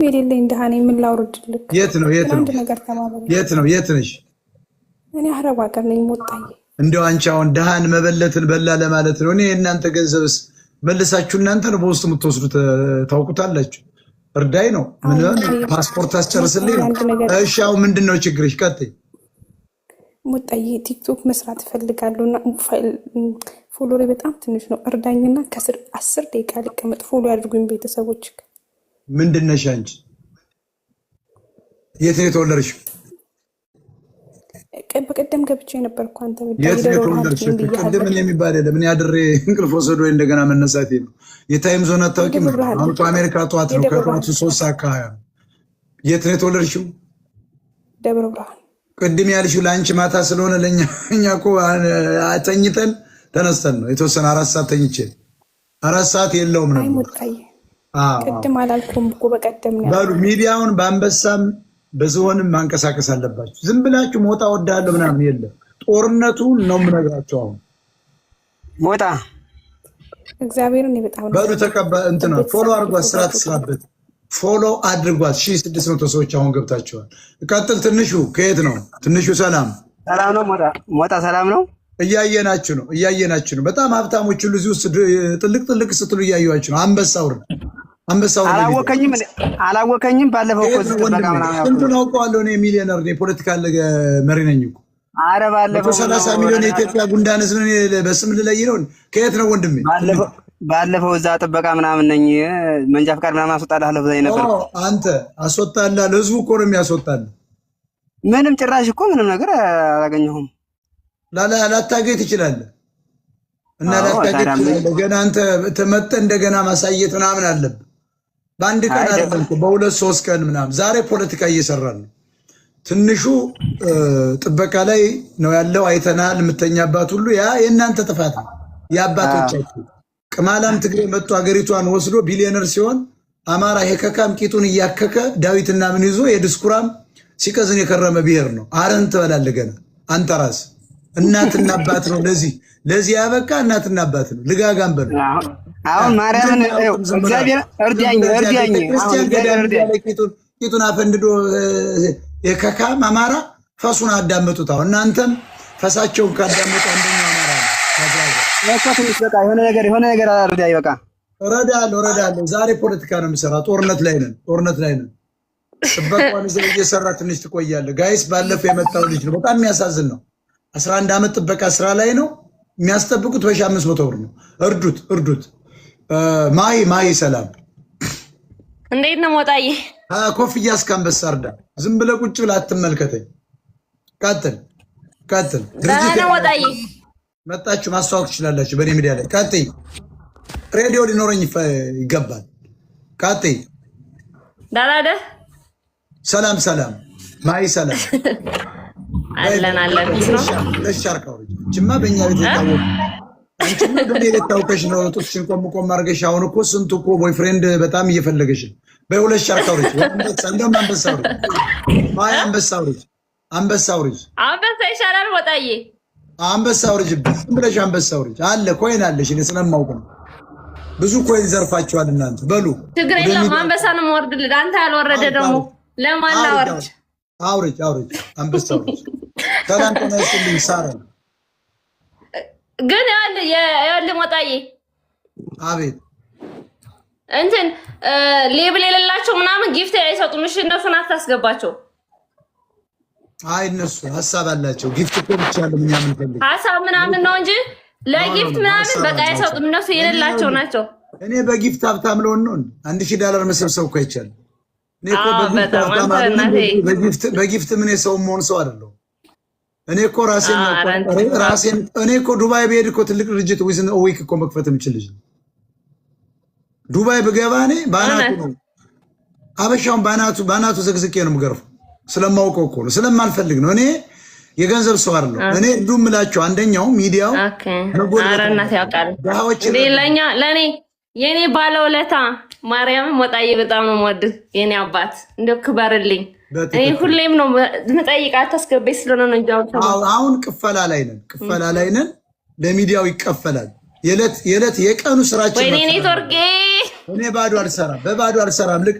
የሌለኝ ደሃኔ ምን ላውርድልክ? የት ነው አንድ ነገር ተባበረ። የት ነሽ? እኔ አረብ ሀገር ነኝ። ሞጣዬ እንደው አንቺ አሁን ደሃን መበለትን በላ ለማለት ነው። እኔ እናንተ ገንዘብስ መልሳችሁ እናንተ ነው በውስጥ የምትወስዱት ታውቁታላችሁ። እርዳይ ነው ምን ፓስፖርት አስጨርስልኝ ነው። እሺ አሁን ምንድነው ችግርሽ? ቀጥይ። ሞጣዬ ቲክቶክ መስራት እፈልጋለሁና ፎሎሬ በጣም ትንሽ ነው። እርዳኝና ከስር 10 ደቂቃ ልቀመጥ። ፎሎ ያድርጉኝ ቤተሰቦች። ምንድነሽ አንቺ? የት ነው የተወለድሽው? በቀደም ገብቼ ነበርኩ። አንተ የት ነው የተወለድሽው? ቅድም ምን የሚባል የለም። ምን ያድሬ እንቅልፍ ወሰዶ እንደገና መነሳቴ ነው። የታይም ዞን አታውቂም? አሁን አሜሪካ ጠዋት ነው ከጠዋቱ 3 ሰዓት ከ20። የት ነው የተወለድሽው? ደብረ ብርሃን። ቅድም ያልሽው ለአንቺ ማታ ስለሆነ ለኛ እኮ ተኝተን ተነስተን ነው የተወሰነ 4 ሰዓት ተኝቼ 4 ሰዓት የለውም ነው። ቅድም አላልኩም እኮ በቀደም ነው። ባሉ ሚዲያውን በአንበሳም በዝሆንም ማንቀሳቀስ አለባችሁ። ዝም ብላችሁ ሞጣ ወዳለሁ ምናምን የለም። ጦርነቱን ነው የምነግራችሁ። አሁን ሞጣ እግዚአብሔርን በጣም ባሉ ተቀባ እንትና ፎሎ አድርጓት፣ ስራ ትስራበት። ፎሎ አድርጓት። 1600 ሰዎች አሁን ገብታችኋል። ቀጥል። ትንሹ ከየት ነው? ትንሹ ሰላም ነው። ሞጣ ሰላም ነው። እያየናችሁ ነው። በጣም ሀብታሞች ሁሉ እዚህ ውስጥ ጥልቅ ስትሉ እያዩዋችሁ ነው። አንበሳው አላወቀኝም። ባለፈው እኮ እንትን አውቀዋለሁ እኔ ሚሊዮነር ነኝ፣ ፖለቲካ መሪ ነኝ እኮ። ኧረ ባለፈው 30 ሚሊዮን የኢትዮጵያ ጉንዳን ህዝብ በስም ልለይ ነው። ከየት ነው ወንድሜ? ባለፈው እዛ ጥበቃ ምናምን ነኝ፣ መንጃ ፈቃድ ምናምን አስወጣልሃለሁ ብለኸኝ ነበር። አንተ አስወጣልሃል። ህዝቡ እኮ ነው የሚያስወጣልህ። ምንም ጭራሽ እኮ ምንም ነገር አላገኘሁም። ላታገኝ ትችላለህ እና ላታገኝ ትችላለህ። ገና አንተ ተመጠ እንደገና ማሳየት ምናምን አለብህ። በአንድ ቀን አይደለም እኮ በ2-3 ቀን ምናምን። ዛሬ ፖለቲካ እየሰራን ነው። ትንሹ ጥበቃ ላይ ነው ያለው። አይተናል። የምተኛባት ሁሉ ያ የእናንተ ጥፋት ነው፣ የአባቶቻችሁ። ቅማላም ትግሬ መጥቶ ሀገሪቷን ወስዶ ቢሊዮነር ሲሆን አማራ የከካም ቂጡን እያከከ ዳዊትና ምን ይዞ የድስኩራም ሲቀዝን የከረመ ብሔር ነው። አረን ትበላለህ ገና አንተ ራስህ። እናትና አባት ነው ለዚህ ያበቃ እናትና አባት ነው። ልጋጋም በለው። አሁን ማርያምን እግዚአብሔር እርዳኝ ቂጡን አፈንድዶ የከካም አማራ ፈሱን አዳመጡት። አሁን እናንተም ፈሳቸውን ካዳመጡ አንደኛው አማራ ነው። ትንሽ በቃ የሆነ ነገር እርዳኝ። በቃ እረዳለሁ። ዛሬ ፖለቲካ ነው የሚሰራ። ጦርነት ላይ ነን። ጥበቃውን ይዘህ እየሰራ ትንሽ ትቆያለህ። ጋይስ ባለፈው የመጣው ልጅ ነው። በጣም የሚያሳዝን ነው። 11 ዓመት ጥበቃ ስራ ላይ ነው። የሚያስጠብቁት በ500 ብር ነው። እርዱት። ማይ ሰላም እንዴት ነው ሞጣዬ? ኮፍያ እስከ አንበሳ እርዳ። ዝም ብለህ ቁጭ ብለህ አትመልከተኝ። ቀጥል። ደህና ሞጣዬ። መጣችሁ ማስተዋወቅ ትችላላችሁ በእኔ ሚዲያ ላይ። ቀጥይ። ሬዲዮ ሊኖረኝ ይገባል። ቀጥይ። ዳላደ ሰላም ማይ ሰላም አለን ነው ለሻርካው ጅማ በእኛ ቤት ታወቀ። አንቺ ነው በእኔ ቤት ታውቀሽ ነው ጡትሽን ቆም አድርገሽ። አሁን እኮ ስንቱ እኮ ቦይፍሬንድ በጣም እየፈለገሽ ነው። በሁለት ሻርካው ልጅ እንደውም ማይ አንበሳው ልጅ አንበሳ ይሻላል ሞጣዬ። አንበሳው ልጅ ብለሽ አንበሳው ልጅ አለ ኮይን አለሽ። እኔ ስለማውቅ ነው። ብዙ ኮይን ዘርፋችኋል እናንተ። በሉ ችግር የለም። አንበሳ ነው የምወርድልህ። አንተ ያልወረደ ደግሞ ለማን ላወርድ? አውርጅ አንበሳው ልጅ ሰላም ተነስተልኝ። ሳራ ግን ያለ ሞጣዬ። አቤት። እንትን ሌብል የሌላቸው ምናምን ጊፍት አይሰጡም። እሺ እነሱን አታስገባቸው። አይ እነሱ ሀሳብ አላቸው። ጊፍት እኮ ብቻ ነው ምን ፈልግ ሀሳብ ምናምን ነው እንጂ ለጊፍት ምናምን በቃ አይሰጡም። እነሱ የሌላቸው ናቸው። እኔ በጊፍት ሀብታም ለሆን ነው $1000 መሰብሰብ እኮ አይቻልም። እኔ እኮ በጊፍት ምን የሰው መሆን ሰው አይደለሁም። እኔ እኮ ራሴን እኔ እኮ ዱባይ ብሄድ እኮ ትልቅ ድርጅት ዊዝን ዊክ እኮ መክፈት የምችል ልጅ ነው። ዱባይ ብገባ እኔ ባናቱ ነው አበሻውን ባናቱ ዘግዝቄ ነው የምገርፈው። ስለማውቀው እኮ ነው፣ ስለማልፈልግ ነው። እኔ የገንዘብ ሰው አይደለሁም። እኔ ዱም እላቸው አንደኛው ሚዲያው አረናት ያውቃል። ለኔ የኔ ባለውለታ ማርያም ሞጣዬ በጣም ነው የምወድህ የኔ አባት። እንደው ክበርልኝ። እኔ ሁሌም ነው የምጠይቃት ታስገበኝ ስለሆነ ነው እንጂ አሁን ቅፈላ ላይ ነን። ለሚዲያው ይቀፈላል። የዕለት የቀኑ ስራችን ወይኔ ኔትወርክ እኔ በባዶ አልሰራም። ልክ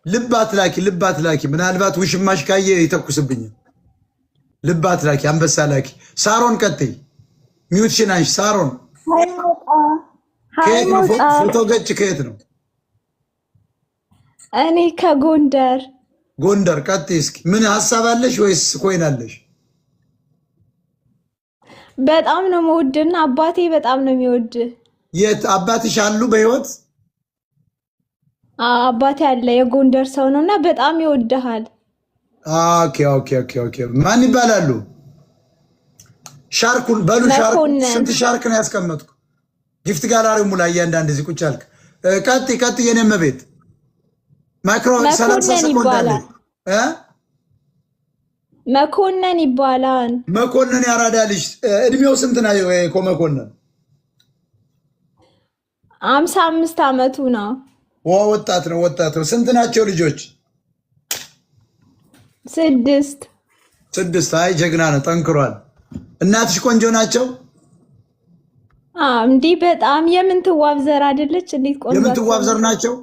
ልባት ላኪ ምናልባት ውሽማሽ ካየ ይተኩስብኛል። ልባት ላኪ አንበሳ ላኪ። ሳሮን ቀጥይ። ሚውትሽን አንሺ ሳሮን። ከየት ነው ፎቶ ገጭ? ከየት ነው? እኔ ከጎንደር። ጎንደር ቀጥይ እስኪ። ምን ሐሳብ አለሽ ወይስ ኮይን አለሽ? በጣም ነው የምወድና አባቴ በጣም ነው የሚወድ። የት አባትሽ አሉ በህይወት? አባቴ አለ የጎንደር ሰው ነውና በጣም ይወድሃል። ኦኬ። ማን ይባላሉ? ሻርኩን በሉ። ሻርኩ ስንት ሻርክ ነው ያስቀመጥኩ? ጊፍት ጋላሪው ሙላ እያንዳንድ እዚህ ቁጭ አልክ። ቀጥ የኔም ቤት ማይክሮ 30 ሰኮንድ አለ። መኮንን ይባላል። መኮንን ያራዳ ልጅ። እድሜው ስንት ነው? መኮንን 55 ዓመቱ ነው። ወጣት ነው። ስንት ናቸው ልጆች? 6። አይ ጀግና ነው፣ ጠንክሯል። እናትሽ ቆንጆ ናቸው? እንዲህ በጣም የምንትዋብ ዘር አይደለች? እንዴት ቆንጆ የምንትዋብ ዘር ናቸው?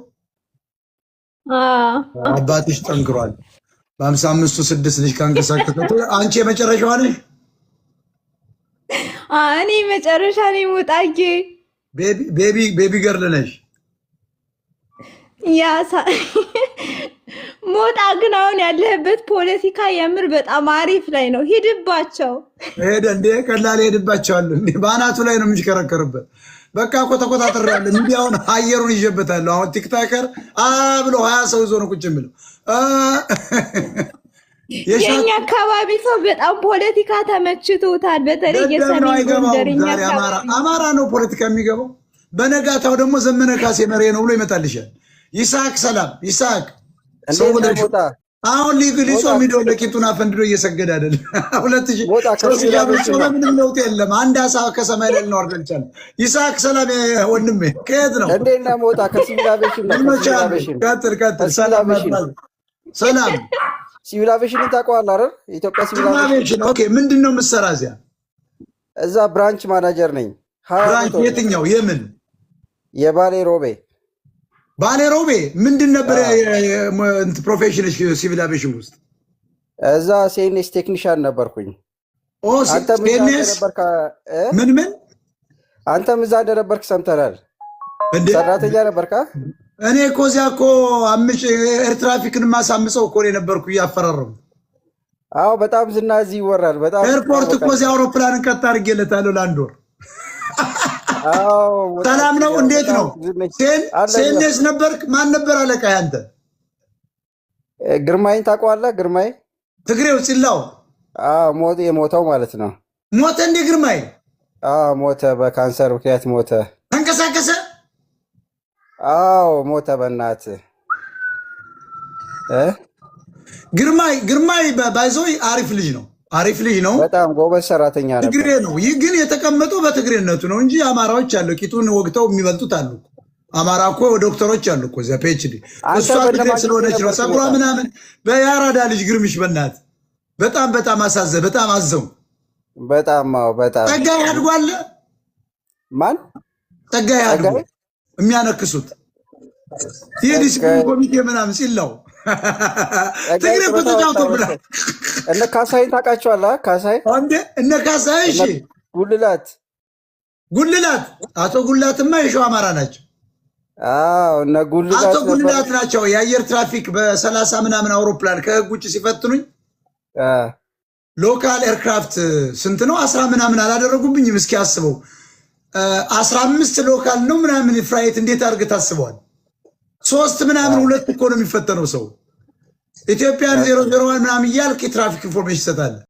አባትሽ ጠንክሯል። በ55ቱ 6 ልጅ ካንቀሳቀሰ አንቺ የመጨረሻዋ ነሽ? እኔ መጨረሻ ነኝ። ሞጣዬ ቤቢ ገርል ነሽ? ሞጣ ግን አሁን ያለህበት ፖለቲካ የምር በጣም አሪፍ ላይ ነው። ሂድባቸው። ሄደ እንዴ? ቀላል ሄድባቸዋለሁ እንዴ? በአናቱ ላይ ነው የሚሽከረከርበት። በቃ እኮ ተቆጣጥሬያለሁ። ሚዲያውን አየሩን ይዤበታለሁ። አሁን ቲክታከር ብሎ 20 ሰው ይዞ ነው ቁጭ የሚለው። የኛ አካባቢ ሰው በጣም ፖለቲካ ተመችቶታል። በተለይ የሰሜን ጎንደርኛ አማራ ነው ፖለቲካ የሚገባው። በነጋታው ደግሞ ዘመነ ካሴ መሬ ነው ብሎ ይመጣልሻል። ይስሐቅ ሰላም ይስሐቅ አሁን ሊጾም ሄዶ ለቂጡን አፈንድዶ እየሰገደ አይደል? 2000 ምንም ለውጥ የለም። አንድ አሳ ከሰማይ ላይ ልናወርድ አልቻለም። ይስሐቅ ሰላም ወንድሜ ከየት ነው? እንዴና ሞጣ ከሲቪላቬሽን ቀጥል። ሰላም ሲቪላቬሽንን ታውቀዋለህ አይደል? ኢትዮጵያ ሲቪላቬሽን። ኦኬ፣ ምንድን ነው የምትሰራ እዚያ? እዛ ብራንች ማናጀር ነኝ። ብራንች የትኛው? የምን? የባሌ ሮቤ። ባሌ ሮቤ ምንድን ነበር ፕሮፌሽን ሲቪል አቪዬሽን ውስጥ? እዛ ሲኤንኤስ ቴክኒሻን ነበርኩኝ። ምን አንተም እዛ እንደነበርክ ሰምተናል። ሰራተኛ ነበርካ? እኔ እኮ እዚያ እኮ ኤር ትራፊክን ማሳምፀው እኮ የነበርኩ እያፈራረሙ። አዎ በጣም ዝና እዚህ ይወራል። በጣም ኤርፖርት እኮ እዚያ አውሮፕላንን ቀጥ አድርጌለታለሁ ለአንድ ወር። ሰላም ነው? እንዴት ነው? ሴኔስ ነበርክ? ማን ነበር አለቃ አንተ? ግርማይን ታውቀዋለህ? ግርማይ ትግሬው ጽላው የሞተው ማለት ነው። ሞተ እንዴ ግርማይ? ሞተ፣ በካንሰር ምክንያት ሞተ። ተንቀሳቀሰ? ሞተ። በእናትህ ግርማይ ባይዞይ አሪፍ ልጅ ነው። አሪፍ ልጅ ነው። በጣም ጎበዝ ሰራተኛ ነው። ትግሬ ነው። ይህ ግን የተቀመጠው በትግሬነቱ ነው እንጂ አማራዎች አሉ፣ ቂጡን ወግተው የሚበልጡት አሉ። አማራ እኮ ዶክተሮች አሉ እኮ እዚያ ፒኤችዲ። እሷ ትግሬ ስለሆነች ነው ፀጉሯ ምናምን። በያራዳ ልጅ ግርምሽ በእናትህ በጣም አሳዘ። በጣም አዘው። በጣም ጸጋዬ አድጓል። ማን ጸጋዬ አድጓል? የሚያነክሱት የዲስፕሊን ኮሚቴ ምናምን ሲላው ትግሬ እኮ ተጫውቶብናል። እነ ካሳይን ታውቃቸዋለህ? ካሳይ እነ ካሳይ። እሺ ጉልላት አቶ ጉልላትማ የሸዋ አማራ ናቸው። እነ አቶ ጉልላት ናቸው። የአየር ትራፊክ በ30 ምናምን አውሮፕላን ከህግ ውጭ ሲፈትኑኝ ሎካል ኤርክራፍት ስንት ነው 10 ምናምን አላደረጉብኝም። እስኪ አስበው 15 ሎካል ነው ምናምን ፍራይት እንዴት አድርገህ ታስበዋል? 3 ምናምን 2 እኮ ነው የሚፈተነው ሰው። ኢትዮጵያን 001 ምናምን እያልክ የትራፊክ ኢንፎርሜሽን ይሰጣል።